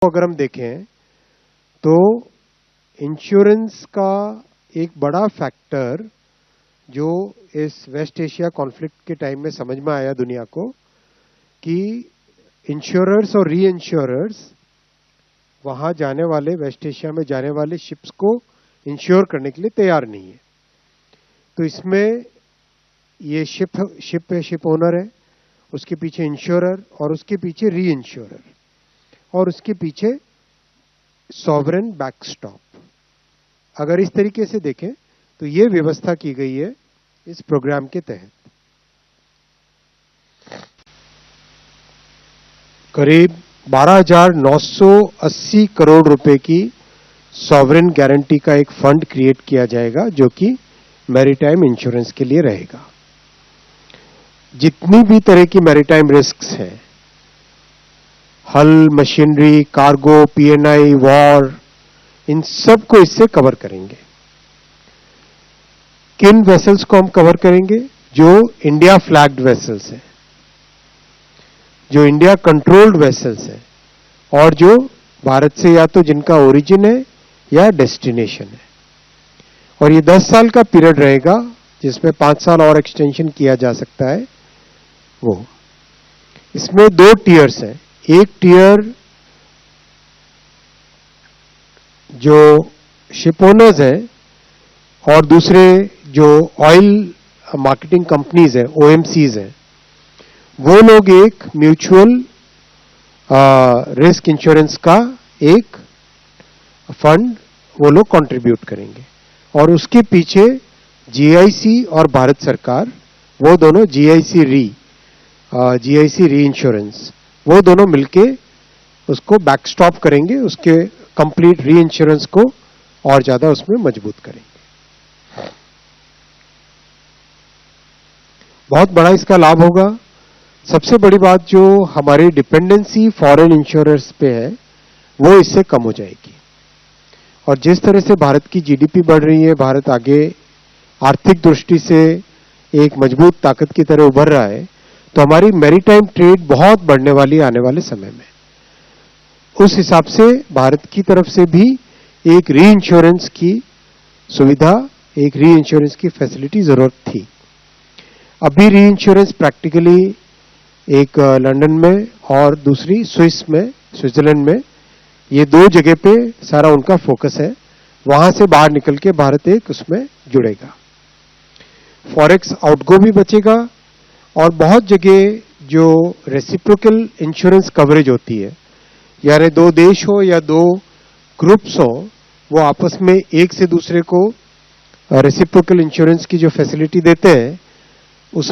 अगर हम देखें तो इंश्योरेंस का एक बड़ा फैक्टर जो इस वेस्ट एशिया कॉन्फ्लिक्ट के टाइम में समझ में आया दुनिया को कि इंश्योरर्स और री इंश्योरर्स वहां जाने वाले, वेस्ट एशिया में जाने वाले शिप्स को इंश्योर करने के लिए तैयार नहीं है। तो इसमें ये शिप ओनर है, उसके पीछे इंश्योरर और उसके पीछे री इंश्योरर और उसके पीछे सॉवरेन बैकस्टॉप। अगर इस तरीके से देखें तो ये व्यवस्था की गई है इस प्रोग्राम के तहत। करीब 12,980 करोड़ रुपए की सॉवरेन गारंटी का एक फंड क्रिएट किया जाएगा जो कि मैरीटाइम इंश्योरेंस के लिए रहेगा। जितनी भी तरह की मैरीटाइम रिस्क्स हैं, हल, मशीनरी, कार्गो, पीएनआई, वॉर, इन सब को इससे कवर करेंगे। किन वेसल्स को हम कवर करेंगे? जो इंडिया फ्लैग्ड वेसल्स हैं, जो इंडिया कंट्रोल्ड वेसल्स हैं और जो भारत से या तो जिनका ओरिजिन है या डेस्टिनेशन है। और ये 10 साल का पीरियड रहेगा जिसमें 5 साल और एक्सटेंशन किया जा सकता है। वो इसमें 2 टियर्स हैं। एक टियर जो शिप ओनर्स हैं और दूसरे जो ऑयल मार्केटिंग कंपनीज हैं, ओएमसीज हैं, वो लोग एक म्यूचुअल रिस्क इंश्योरेंस का एक फंड वो लोग कंट्रीब्यूट करेंगे और उसके पीछे जीआईसी और भारत सरकार, वो दोनों जीआईसी री इंश्योरेंस, वो दोनों मिलके उसको बैकस्टॉप करेंगे, उसके कंप्लीट री इंश्योरेंस को और ज्यादा उसमें मजबूत करेंगे। बहुत बड़ा इसका लाभ होगा। सबसे बड़ी बात जो हमारी डिपेंडेंसी फॉरेन इंश्योरर्स पे है वो इससे कम हो जाएगी। और जिस तरह से भारत की जीडीपी बढ़ रही है, भारत आगे आर्थिक दृष्टि से एक मजबूत ताकत की तरह उभर रहा है, तो हमारी मैरीटाइम ट्रेड बहुत बढ़ने वाली आने वाले समय में। उस हिसाब से भारत की तरफ से भी एक री इंश्योरेंस की सुविधा, एक री इंश्योरेंस की फैसिलिटी जरूरत थी। अभी री इंश्योरेंस प्रैक्टिकली एक लंदन में और दूसरी स्विट्जरलैंड में, ये 2 जगह पे सारा उनका फोकस है। वहां से बाहर निकल के भारत एक उसमें जुड़ेगा। फॉरेक्स आउटगो भी बचेगा और बहुत जगह जो रेसिप्रोकल इंश्योरेंस कवरेज होती है, यानी 2 देश हो या 2 ग्रुप्स हो, वो आपस में एक से दूसरे को रेसिप्रोकल इंश्योरेंस की जो फैसिलिटी देते हैं,